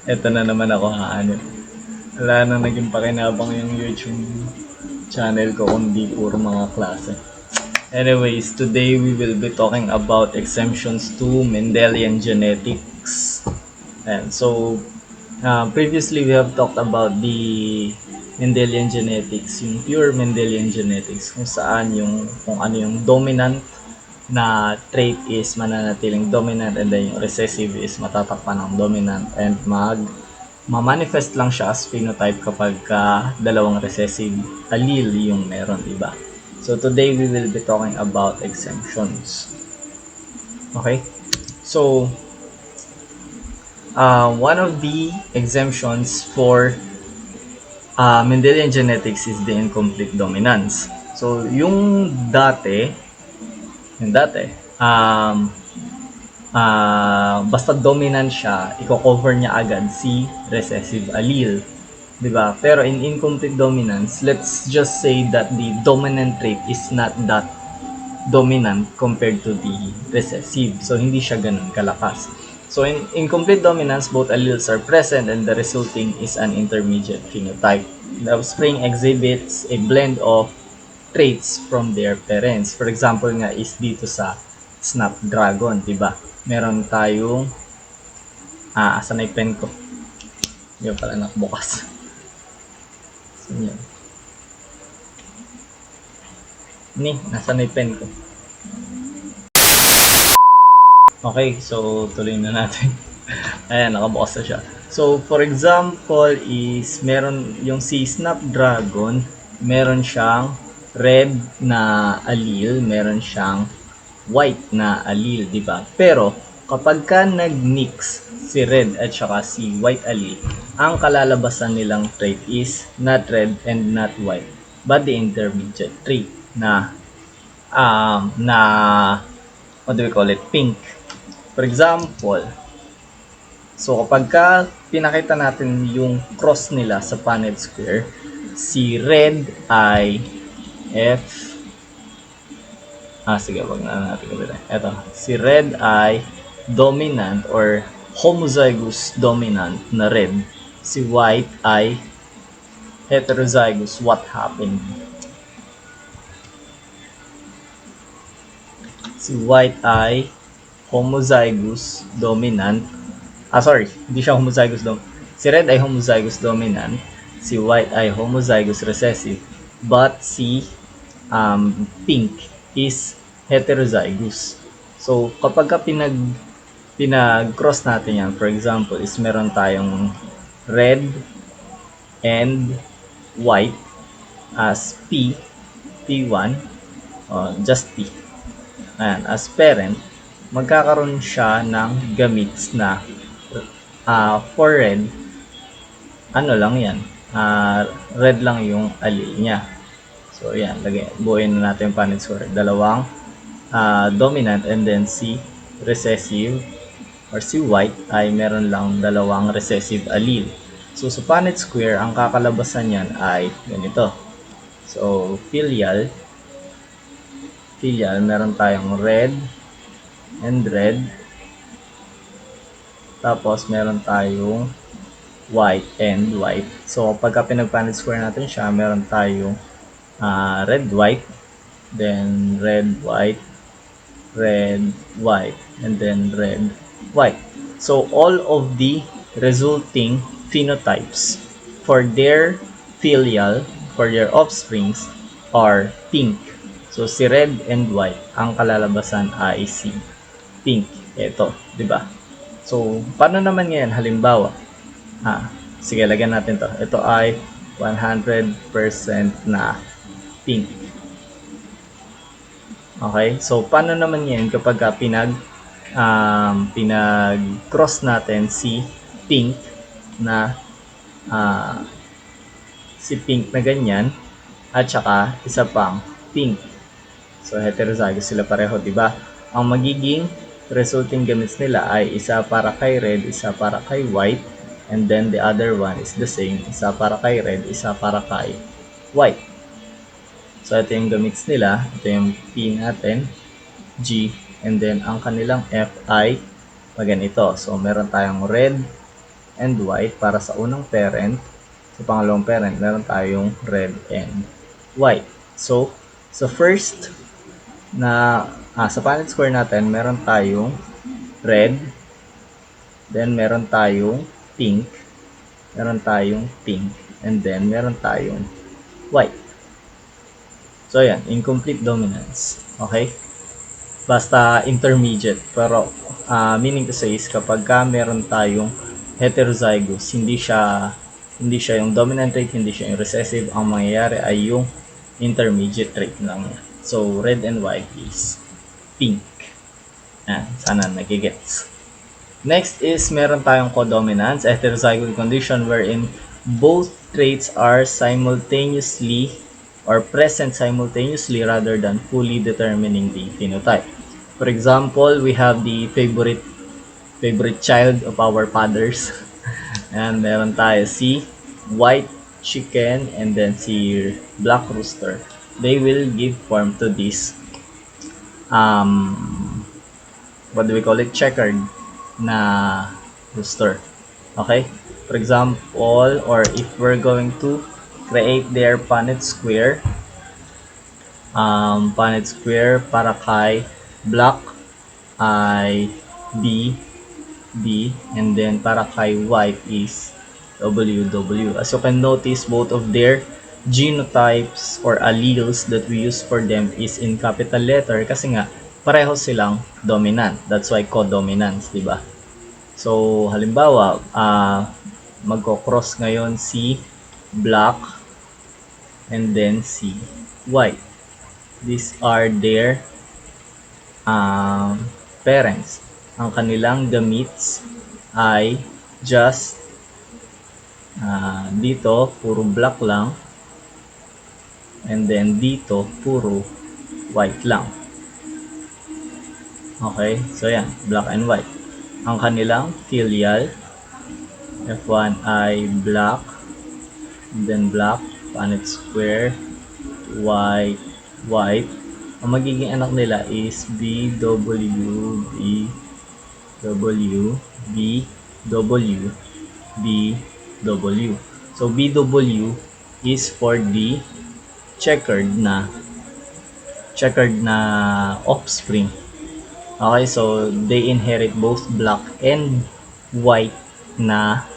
Eto na naman ako hahanap. Wala nang naging pakinabang yung YouTube channel ko kundi puro mga klase. Anyways, today we will be talking about exemptions to Mendelian genetics. And so, previously we have talked about the Mendelian genetics, yung pure Mendelian genetics, kung saan kung ano yung dominant na trait is mananatiling dominant, and then yung recessive is matatakpan ng dominant, and ma-manifest lang siya as phenotype kapag dalawang recessive allele yung meron, diba? So today we will be talking about exemptions. Okay? So one of the exemptions for Mendelian genetics is the incomplete dominance. So yung dati, basta dominant siya, i-cover niya agad si recessive allele. Diba? Pero in incomplete dominance, let's just say that the dominant trait is not that dominant compared to the recessive. So, hindi siya ganun kalakas. So, in incomplete dominance, both alleles are present and the resulting is an intermediate phenotype. The offspring exhibits a blend of traits from their parents. For example nga is dito sa Snapdragon, diba? Meron tayong, asan na yung pen ko? Hindi pala nakabukas. So, yun. Nasa na yung pen ko? Okay, so tuloy na natin. Ayan, nakabukas na siya. So, for example is, meron yung si Snapdragon, meron siyang red na allele, meron siyang white na allele, di ba? Pero, kapag ka nag-mix si red at saka si white allele, ang kalalabasan nilang trait is not red and not white, but the intermediate trait na what do we call it? Pink. For example, so kapag ka pinakita natin yung cross nila sa Punnett square, si red ay F, sige, wag na natin gawin. Ito, si red ay dominant or homozygous dominant na red. Si white ay heterozygous. What happened? Si white ay homozygous dominant. Sorry, hindi siya homozygous dominant. Si red ay homozygous dominant, si white ay homozygous recessive, but si pink is heterozygous. So, kapag ka pinag-cross natin yan, for example, is meron tayong red and white as P1, just P. Ayan, as parent, magkakaroon siya ng gametes na for red, ano lang yan, red lang yung allele niya. So, yan, buuin na natin yung Punnett square. Dalawang dominant, and then si recessive or si white ay meron lang dalawang recessive allele. So, sa Punnett square, ang kakalabasan niyan ay ganito. So, filial, meron tayong red and red. Tapos, meron tayong white and white. So, pagka pinag-Punnett square natin siya, meron tayong red, white, then red, white, and then red, white. So, all of the resulting phenotypes for their filial, for their offsprings, are pink. So, si red and white, ang kalalabasan ay si pink. Ito, di ba? So, paano naman ngayon? Halimbawa, sige, lagyan natin to. Ito ay 100% na pink. Okay? So, paano naman yan kapag pinag-cross natin si pink na ganyan at saka isa pang pink. So, heterozygous sila pareho, di ba? Ang magiging resulting gametes nila ay isa para kay red, isa para kay white, and then the other one is the same, isa para kay red, isa para kay white. So, ito yung gametes nila. Ito yung P natin, G, and then ang kanilang F ay ganito. So, meron tayong red, and white para sa unang parent. Sa pangalawang parent, meron tayong red and white. So, sa first na sa Punnett square natin, meron tayong red, then meron tayong pink, and then meron tayong white. So, yan, incomplete dominance. Okay? Basta intermediate. Pero, meaning to say is kapag meron tayong heterozygous, hindi siya yung dominant trait, hindi siya yung recessive, ang mangyayari ay yung intermediate trait lang. So, red and white is pink. Sana nagigets. Next is meron tayong codominance, heterozygote condition wherein both traits are simultaneously or present simultaneously rather than fully determining the phenotype. For example, we have the favorite child of our fathers. And meron tayo si white chicken and then si black rooster. They will give form to this what do we call it? Checkered na rooster. Okay? For example, or if we're going to create their Punnett square, para kay black ay B, and then para kay white is WW. As you can notice, both of their genotypes or alleles that we use for them is in capital letter kasi nga pareho silang dominant. That's why codominance, di ba? So, halimbawa, magko-cross ngayon si black and then si white. These are their parents. Ang kanilang gametes ay just dito, puro black lang. And then dito, puro white lang. Okay, so yan, black and white. Ang kanilang filial, F1 ay black, then black, Punnett square, white, white. Ang magiging anak nila is BW, BW, BW, BW. So BW is for the checkered na offspring. Okay, so they inherit both black and white na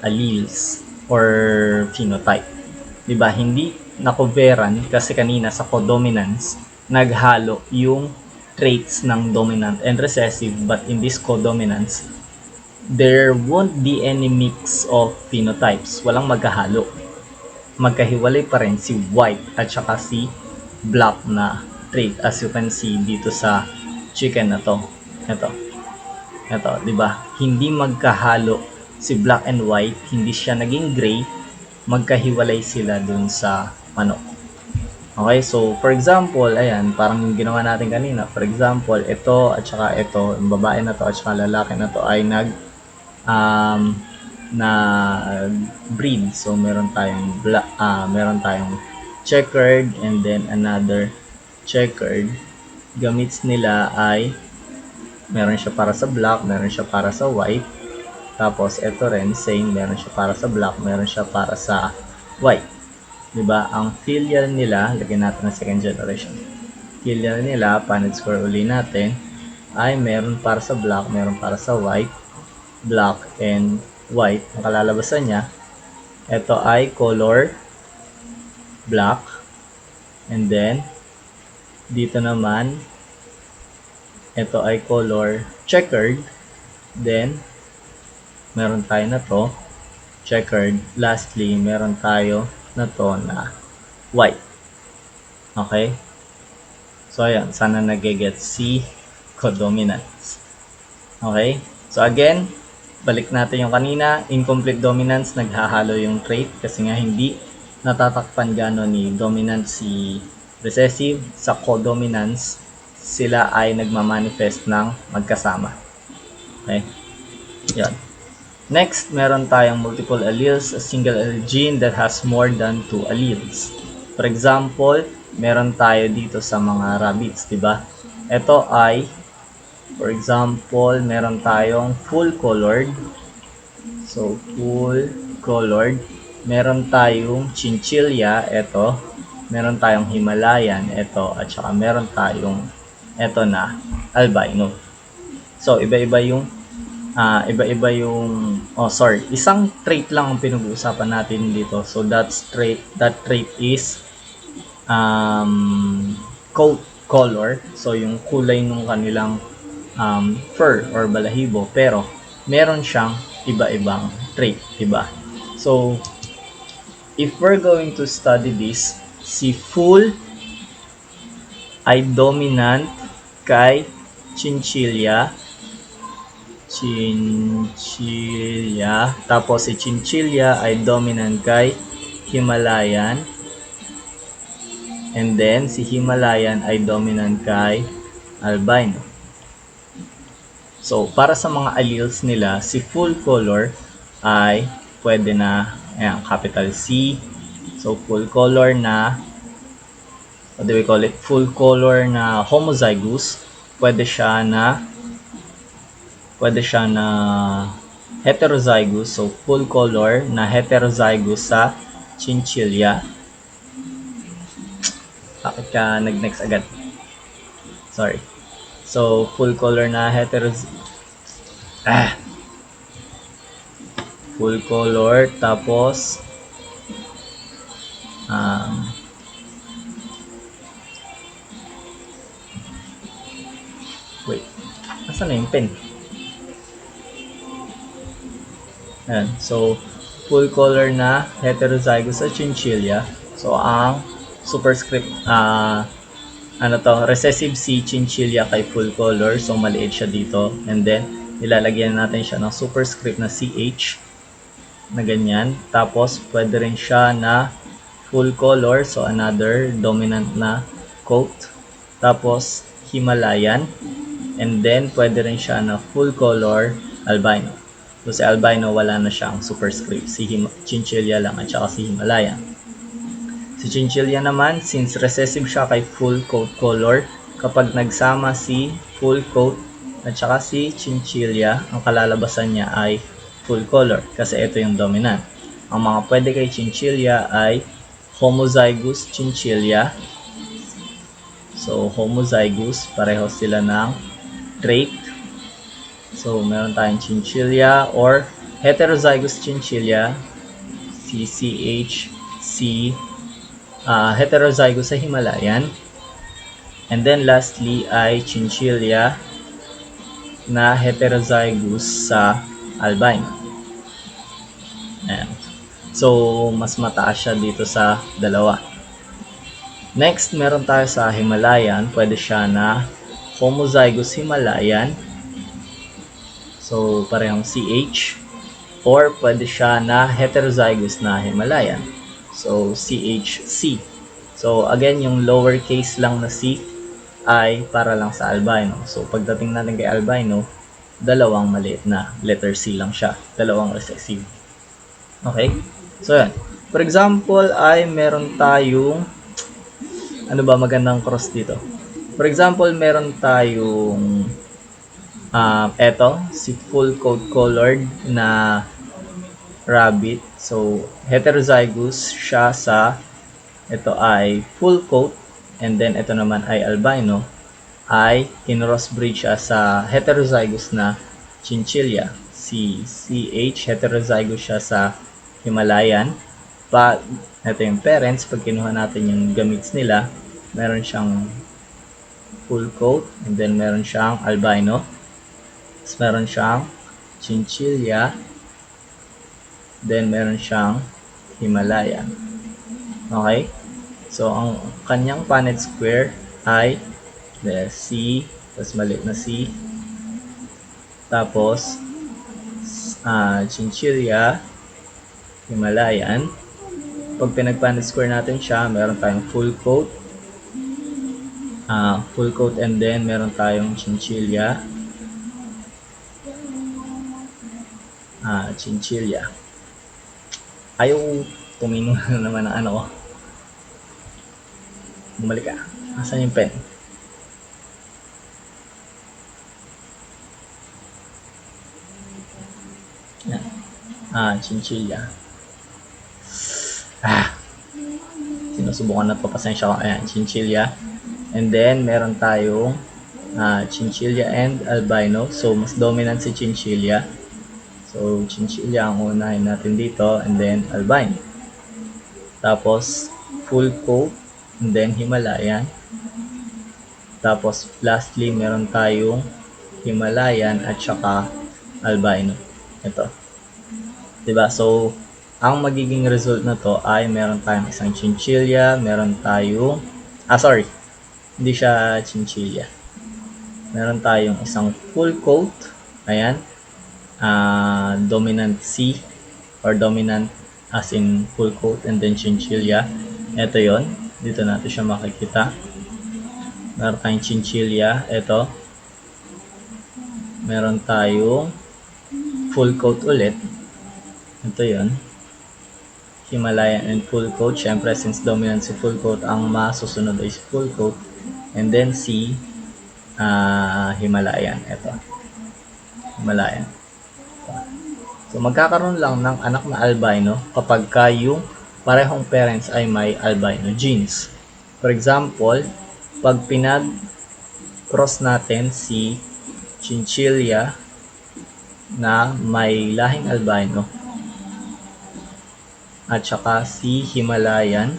alleles or phenotype. Diba? Hindi na-coveran kasi kanina sa codominance, naghalo yung traits ng dominant and recessive, but in this codominance, there won't be any mix of phenotypes. Walang magkahalo. Magkahiwalay pa rin si white at saka si black na trait, as you can see dito sa chicken na to. Ito, 'di ba? Hindi magkahalo si black and white, hindi siya naging gray, magkahiwalay sila dun sa manok. Okay, so for example, ayan, parang yung ginawa natin kanina. For example, ito at saka ito, yung babae na to at saka lalaki na to ay na breed. So meron tayong checkered and then another checkered. Gamits nila ay meron siya para sa black, meron siya para sa white. Tapos ito rin same, meron siya para sa black, meron siya para sa white. 'Di ba? Ang filial nila, lagyan natin ng second generation. Filial nila, Punnett square uli natin, ay meron para sa black, meron para sa white, black and white. Ang kalalabasan niya, ito ay color black, and then dito naman ito ay color checkered, then meron tayo na to checkered, lastly meron tayo na to na white. Okay, so ayan, sana nagigets si codominance. Okay, so again, balik natin yung kanina, incomplete dominance, naghahalo yung trait kasi nga hindi natatakpan gano'n ni dominant si recessive. Sa codominance, sila ay nagmamanifest ng magkasama. Okay? Yan. Next, meron tayong multiple alleles, a single gene that has more than 2 alleles. For example, meron tayo dito sa mga rabbits, diba? Ito ay, for example, meron tayong full colored So, full colored. Meron tayong chinchilla, ito. Meron tayong Himalayan, ito. At saka meron tayong ito na albino. So, iba-iba yung isang trait lang ang pinag-uusapan natin dito. So, that trait is coat color. So, yung kulay ng kanilang fur or balahibo. Pero, meron siyang iba-ibang trait, diba? So, if we're going to study this, si full ay dominant kay chinchilla. Tapos si chinchilla ay dominant kay Himalayan. And then, si Himalayan ay dominant kay albino. So, para sa mga alleles nila, si full color ay pwede na, ayan, capital C. So, full color na, what do we call it? Full color na homozygous. Pwede siya na heterozygous. So, full color na heterozygous sa chinchilla. Bakit ka nag-next agad? Sorry. So, full color na full color. Tapos, wait. Nasaan na yung pen? Ayan. So, full color na heterozygous sa chinchilla. So, ang superscript, recessive C chinchilla kay full color. So, maliit siya dito. And then, ilalagyan natin siya ng superscript na CH na ganyan. Tapos, pwede rin siya na full color. So, another dominant na coat. Tapos, Himalayan. And then, pwede rin siya na full color albino. So, si albino, wala na siyang superscript. Si chinchilla lang at saka si Himalayan. Si chinchilla naman, since recessive siya kay full coat color, kapag nagsama si full coat at saka si chinchilla, ang kalalabasan niya ay full color kasi ito yung dominant. Ang mga pwede kay chinchilla ay homozygous chinchilla. So, homozygous, pareho sila ng trait. So, meron tayong chinchilla or heterozygous chinchilla, CCHC, heterozygous sa Himalayan. And then lastly ay chinchilla na heterozygous sa albino. Ayan. So, mas mataas siya dito sa dalawa. Next, meron tayo sa Himalayan. Pwede siya na homozygous Himalayan. So, parehong CH. Or pwede siya na heterozygous na Himalayan. So, CHC. So, again, yung lowercase lang na C ay para lang sa albino. So, pagdating natin kay albino, dalawang maliit na letter C lang siya. Dalawang recessive. Okay? So, yan. For example, ay meron tayong ano ba magandang cross dito? For example, meron tayong eto, si full coat colored na rabbit. So, heterozygous siya sa ito ay full coat and then ito naman ay albino ay kinrossbreed siya sa heterozygous na chinchilla. Si CH, heterozygous siya sa Himalayan. Ito yung parents, pag kinuha natin yung gametes nila, meron siyang full coat and then meron siyang albino. Tapos meron siyang chinchilla. Then meron siyang Himalayan. Okay? So, ang kanyang Punnett square ay C, tapos maliit na C. Tapos, chinchilla, Himalayan. Pag pinag-Punnett square natin siya, meron tayong full coat. Full coat and then meron tayong chinchilla. Chinchilla. Ayaw tumingin na naman ang ano ko. Bumalik ka. Asan yung pen? Yan. chinchilla. Sinusubukan na to, pasensya ko. Ayan, chinchilla. And then, meron tayong chinchilla and albino. So, mas dominant si chinchilla. So, chinchilla ang unahin natin dito. And then, albino. Tapos, full coat. And then, Himalayan. Tapos, lastly, meron tayong Himalayan at saka albino. Ito. Diba? So, ang magiging result na to ay meron tayong isang chinchilla, meron tayong, hindi siya chinchilla. Meron tayong isang full coat, ayan, dominant C, or dominant as in full coat, and then chinchilla. Ito yon, dito natin siya makikita. Meron tayong chinchilla, ito. Meron tayong full coat ulit. Ito yon, Himalayan and full coat. Syempre, since dominant si full coat, ang masusunod ay full coat. And then si Himalayan. Ito. Himalayan. So, magkakaroon lang ng anak na albino kapag yung parehong parents ay may albino genes. For example, pag pinag-cross natin si chinchilla na may lahing albino at saka si Himalayan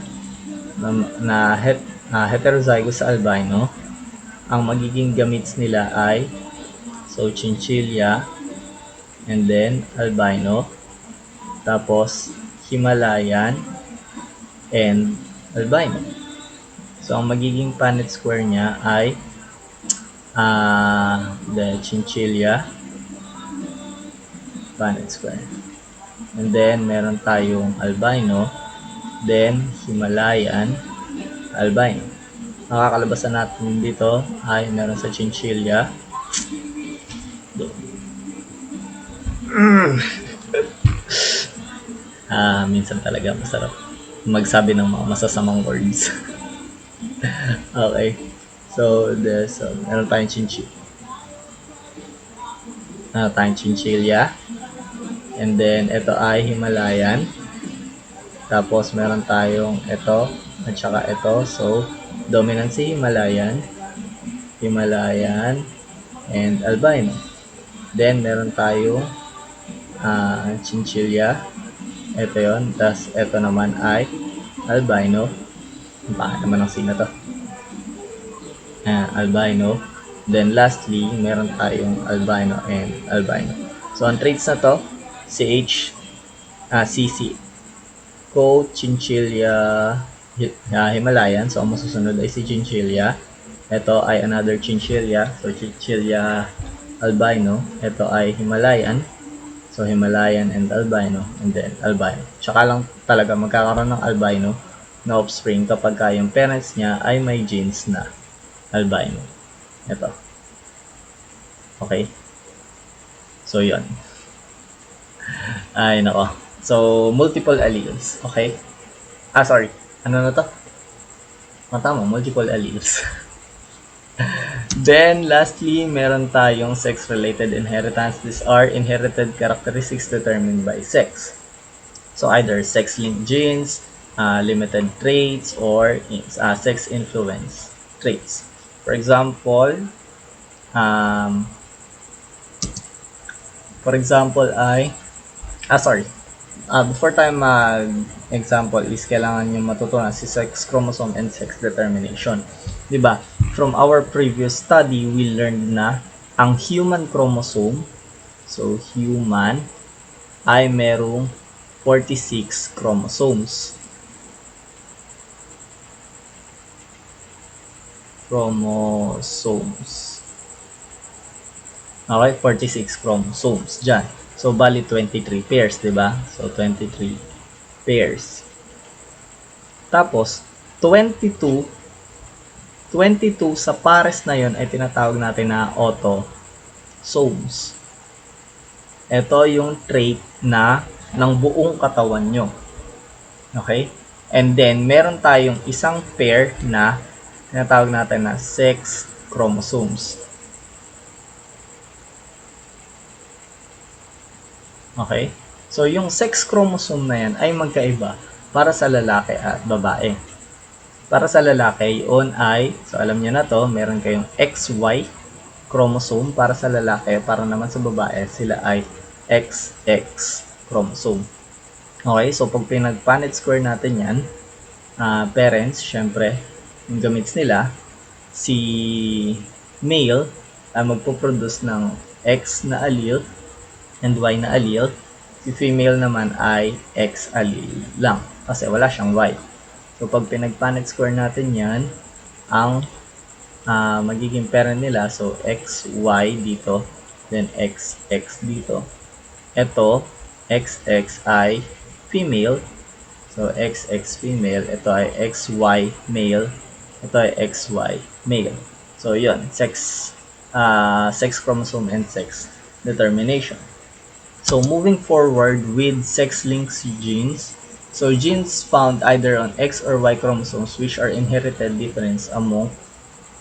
na heterozygous sa albino, ang magiging gametes nila ay chinchilla and then albino, tapos Himalayan and albino. So, ang magiging Punnett square niya ay the chinchilla Punnett square. And then, meron tayong albino, then Himalayan, albino. Nakakalabasan natin dito ay meron sa chinchilla. Minsan talaga masarap magsabi ng mga masasamang words. Okay. So, meron tayong chinchilla. And then, ito ay Himalayan. Tapos, meron tayong ito at saka ito. So, dominant si Himalayan, and albino. Then, meron tayong chinchilla. Ito yon. Tapos, ito naman ay albino. Bakit naman ang sino to? Albino. Then, lastly, meron tayong albino and albino. So, ang traits na to, CC, coat, chinchilla, Himalayan. So, ang masusunod ay si chinchilla. Ito ay another chinchilla. So, chinchilla albino. Ito ay Himalayan. So, Himalayan and albino. And then, albino. Tsaka lang talaga magkakaroon ng albino na offspring kapag yung parents niya ay may genes na albino. Ito. Okay? So, yun. Ay, nako. So, multiple alleles. Okay? Ano na to? Tama, multiple alleles. Then, lastly, meron tayong sex-related inheritance. These are inherited characteristics determined by sex. So, either sex-linked genes, limited traits, or sex-influence traits. For example, before tayo mag-example is kailangan nyo matutunan si sex chromosome and sex determination. Diba? From our previous study, we learned na ang human chromosome, so human, ay merong 46 chromosomes. Okay, 46 chromosomes dyan. So, bali 23 pairs, diba? So, 23 pairs. Tapos, 22 sa pares na yon ay tinatawag natin na autosomes. Ito yung trait ng buong katawan nyo. Okay? And then, meron tayong isang pair na tinatawag natin na sex chromosomes. Okay? So, yung sex chromosome na yan ay magkaiba para sa lalaki at babae. Para sa lalaki, yun ay, so alam niyo na to, meron kayong XY chromosome para sa lalaki, para naman sa babae, sila ay XX chromosome. Okay, so pag pinag-Punnett square natin yan, parents, syempre, yung gamits nila, si male ay magpo-produce ng X na allele and Y na allele. Si female naman ay X allele lang kasi wala siyang Y. So pag pinag-Punnett square natin yan, ang magiging parent nila, so XY dito, then XX dito. Ito, XX ay female, so XX female, ito ay XY male, ito ay XY male. So yun, sex chromosome and sex determination. So moving forward with sex-linked genes, so genes found either on X or Y chromosomes which are inherited difference among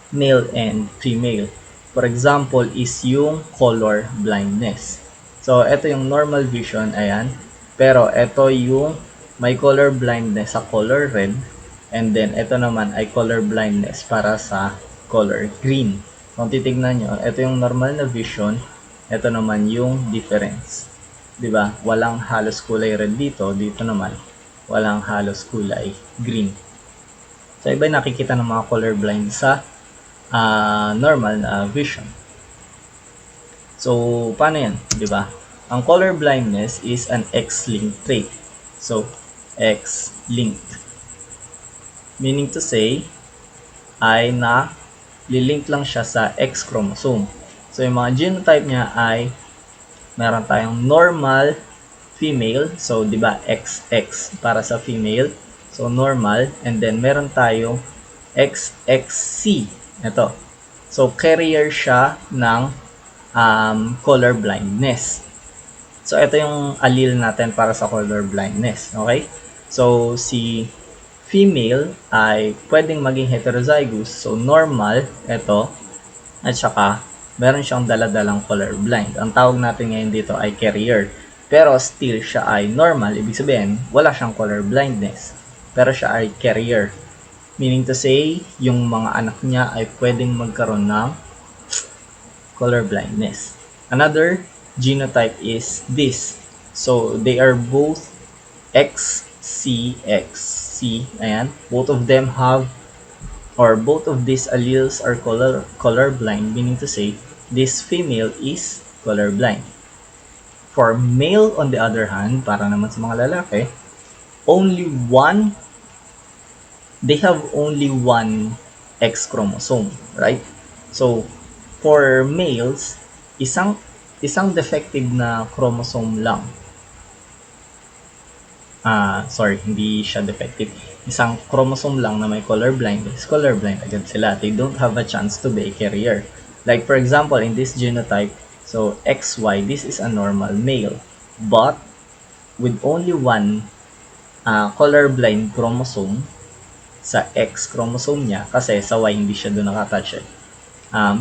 male and female. For example is yung color blindness. So ito yung normal vision, ayan. Pero ito yung may color blindness sa color red, and then ito naman ay color blindness para sa color green. Kung titignan nyo, ito yung normal na vision, ito naman yung difference. 'Di ba? Walang halos kulay red dito, dito naman walang halos kulay green. So iba nakikita ng mga color blind sa normal na vision. So paano yan? 'Di ba? Ang color blindness is an X-linked trait. So X-linked, meaning to say ay na lilink lang siya sa X chromosome. So yung mga genotype niya ay meron tayong normal female, so 'di ba XX para sa female, so normal, and then meron tayong XXC, ito, so carrier siya ng color blindness. So ito yung allele natin para sa color blindness, okay? So si female ay pwedeng maging heterozygous, so normal ito, at saka meron siyang daladalang color blind. Ang tawag natin ngayon dito ay carrier. Pero still siya ay normal, ibig sabihin wala siyang color blindness. Pero siya ay carrier. Meaning to say, yung mga anak niya ay pwedeng magkaroon ng color blindness. Another genotype is this. So they are both XCXC. Ayan, both of them have, or both of these alleles are colorblind, meaning to say this female is colorblind. For male, on the other hand, para naman sa mga lalaki, they have only one X chromosome, right? So for males, isang defective na chromosome lang. Sorry, hindi siya defective. Isang chromosome lang na may colorblind agad sila. They don't have a chance to be a carrier. Like for example, in this genotype, so XY, this is a normal male. But with only one colorblind chromosome sa X chromosome niya, kasi sa Y hindi siya doon nakatouch eh,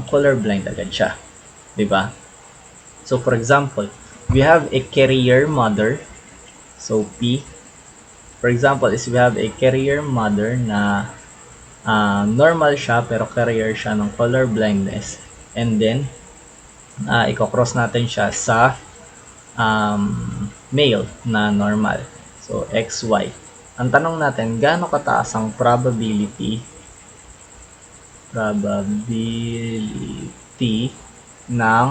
colorblind agad siya. Diba? So for example, we have a carrier mother. So P, for example, is we have a carrier mother na normal siya pero carrier siya ng color blindness, and then i-cross natin siya sa male na normal, so XY. Ang tanong natin, gaano kataas ang probability ng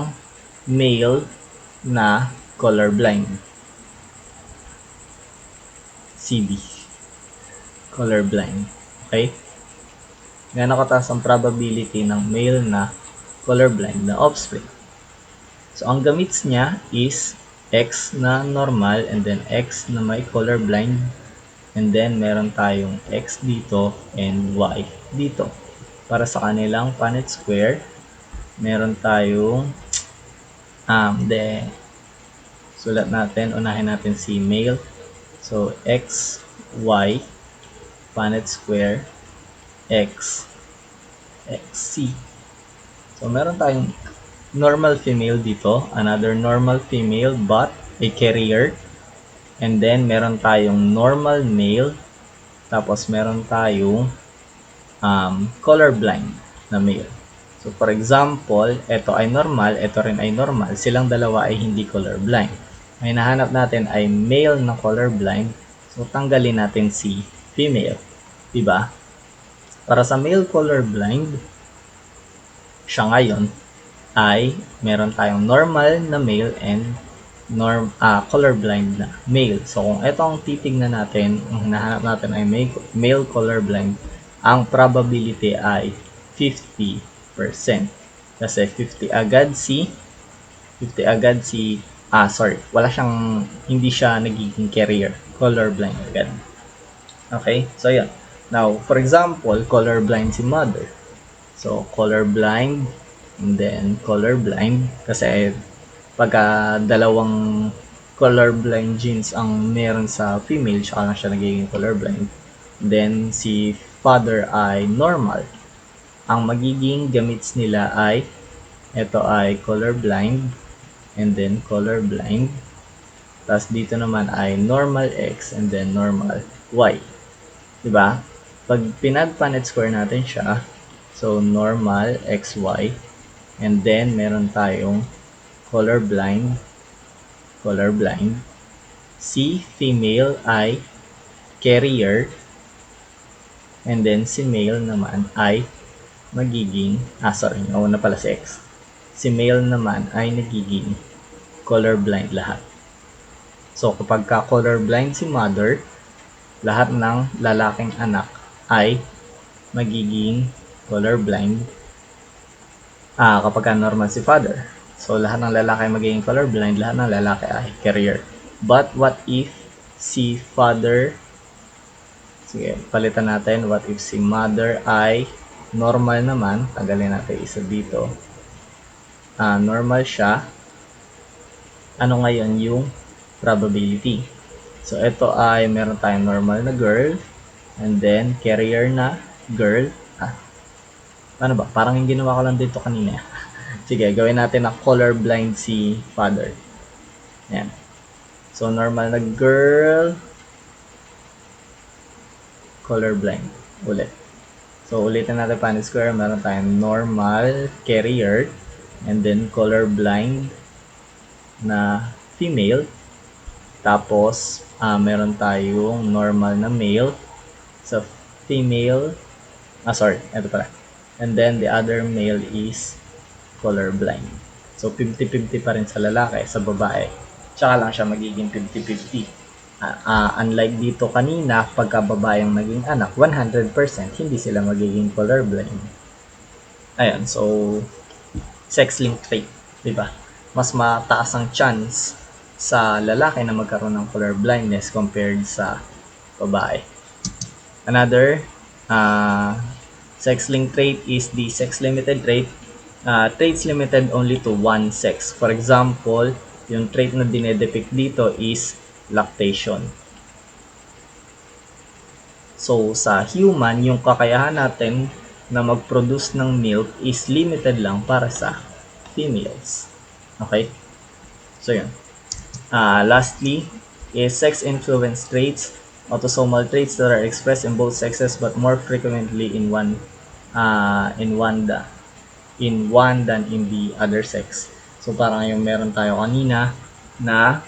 male na colorblind? CB, colorblind. Okay? Gaano kataas ang probability ng male na colorblind na offspring? So, ang gamits niya is X na normal and then X na may colorblind, and then meron tayong X dito and Y dito. Para sa kanilang Punnett square, meron tayong sulat natin, unahin natin si male. So, X, Y, Punnett square, X, XC. So, meron tayong normal female dito, another normal female but a carrier. And then, meron tayong normal male. Tapos, meron tayong colorblind na male. So, for example, ito ay normal, ito rin ay normal. Silang dalawa ay hindi colorblind. May nahanap natin ay male na colorblind. So, tanggalin natin si female. Diba? Para sa male colorblind, siya ngayon ay meron tayong normal na male and colorblind na male. So, kung ito ang titignan natin, ang hinahanap natin ay male colorblind, ang probability ay 50%. Kasi 50 agad si hindi siya nagiging carrier. Colorblind agad. Okay? So, yun. Now, for example, colorblind si mother. So, colorblind and then colorblind kasi pagka dalawang colorblind genes ang meron sa female, saka na siya nagiging colorblind. Then, si father ay normal. Ang magiging gamits nila ay ito ay colorblind and then colorblind. Tapos dito naman ay normal X and then normal Y. Diba? Pag pinag-Punnett square natin siya, so normal XY, and then meron tayong colorblind. Si female ay carrier, and then si male naman ay magiging, nauna pala si X. Si male naman ay nagiging colorblind lahat. So, kapag ka-colorblind si mother, lahat ng lalaking anak ay magiging colorblind. Kapag ka-normal si father. So, lahat ng lalaki ay magiging colorblind, lahat ng lalaki ay carrier. But, what if si father, sige, palitan natin, what if si mother ay normal naman, tanggalin natin isa dito. Normal siya. Ano ngayon yung probability? So, ito ay meron tayong normal na girl and then carrier na girl. Ano ba? Parang yung ginawa ko lang dito kanina. Sige, gawin natin na colorblind si father. Ayan. So, normal na girl, colorblind. Ulit. So, ulitin natin Punnett square. Meron tayong normal carrier and then colorblind na female. Tapos, meron tayong normal na male sa female. Ito pala. And then, the other male is colorblind. So, 50-50 pa rin sa lalaki, sa babae. Tsaka lang siya magiging 50-50. Unlike dito kanina, pagka babae ang naging anak, 100% hindi sila magiging colorblind. Ayan, so, sex-linked trait, diba? Mas mataas ang chance sa lalaki na magkaroon ng colorblindness compared sa babae. Another sex-linked trait is the sex-limited trait. Traits limited only to one sex. For example, yung trait na dinedepict dito is lactation. So, sa human, yung kakayahan natin na mag-produce ng milk is limited lang para sa females. Okay? So, yun. Lastly, is sex-influenced traits, autosomal traits that are expressed in both sexes but more frequently in one than in the other sex. So, parang yung meron tayo kanina na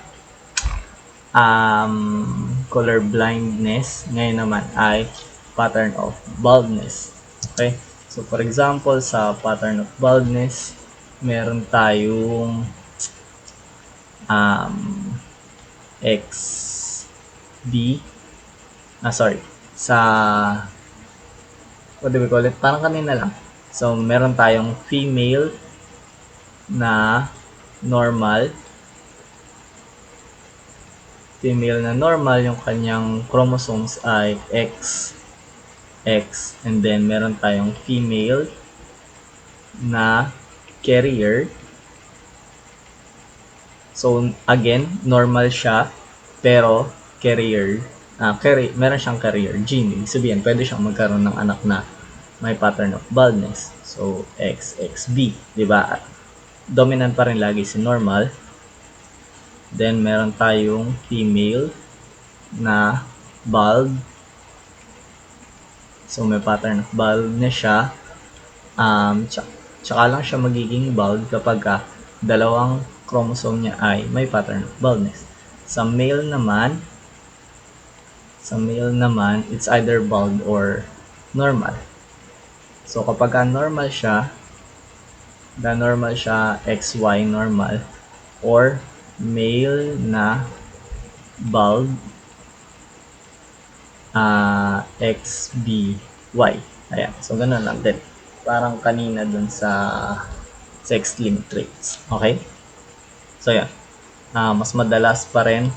color blindness, ngayon naman ay pattern of baldness. Okay? So, for example, sa pattern of baldness, meron tayong XD, what do we call it? Parang kanina lang. So, meron tayong female na normal. Yung kanyang chromosomes ay XX, and then meron tayong female na carrier. So, again, normal siya, pero meron siyang carrier gene. Ibig sabihin, pwede siyang magkaroon ng anak na may pattern of baldness. So, XXB, di ba? Dominant pa rin lagi si normal. Then, meron tayong female na bald. So, may pattern of baldness siya. Tsaka lang siya magiging bald kapag dalawang chromosome niya ay may pattern of baldness. Sa male naman, it's either bald or normal. So, kapag normal siya, XY normal, or male na bald, XBY. Ayan. So, ganun lang din. Parang kanina dun sa X-linked traits. Okay? So, yan. Mas madalas pa rin.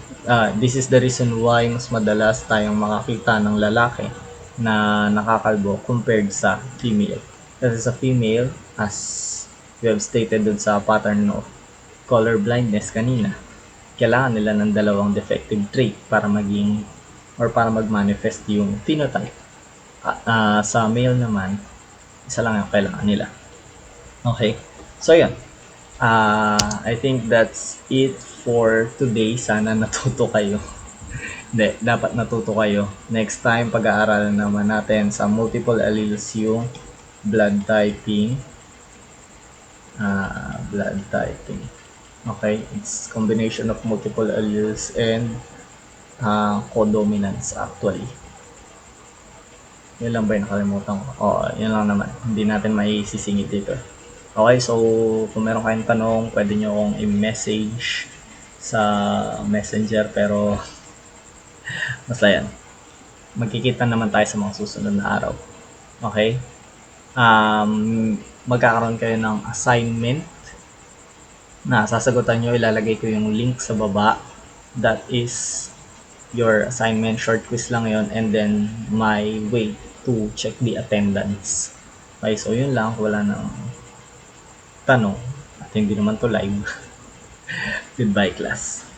This is the reason why mas madalas tayong makakita ng lalaki na nakakalbo compared sa female. Kasi sa female, as we have stated dun sa pattern of color blindness kanina, kailangan nila ng dalawang defective trait para maging or para mag-manifest yung phenotype. Sa male naman, isa lang yung kailangan nila. Okay? So, yan. I think that's it for today. Sana natuto kayo. Hindi, dapat natuto kayo. Next time, pag-aaralan naman natin sa multiple alleles yung blood typing. Blood typing. Okay? It's combination of multiple alleles and codominance actually. Yun lang ba yung nakalimutan ko? Yun lang naman. Hindi natin maisisingit dito. Okay, so kung meron kayong tanong, pwede nyo akong i-message sa messenger, pero basta yan. Magkikita naman tayo sa mga susunod na araw. Okay? Magkakaroon kayo ng assignment na sasagutan nyo. Ilalagay ko yung link sa baba. That is your assignment. Short quiz lang yon, and then my way to check the attendance. Okay, so yun lang. Wala nang tanong at hindi naman to live. Goodbye, class.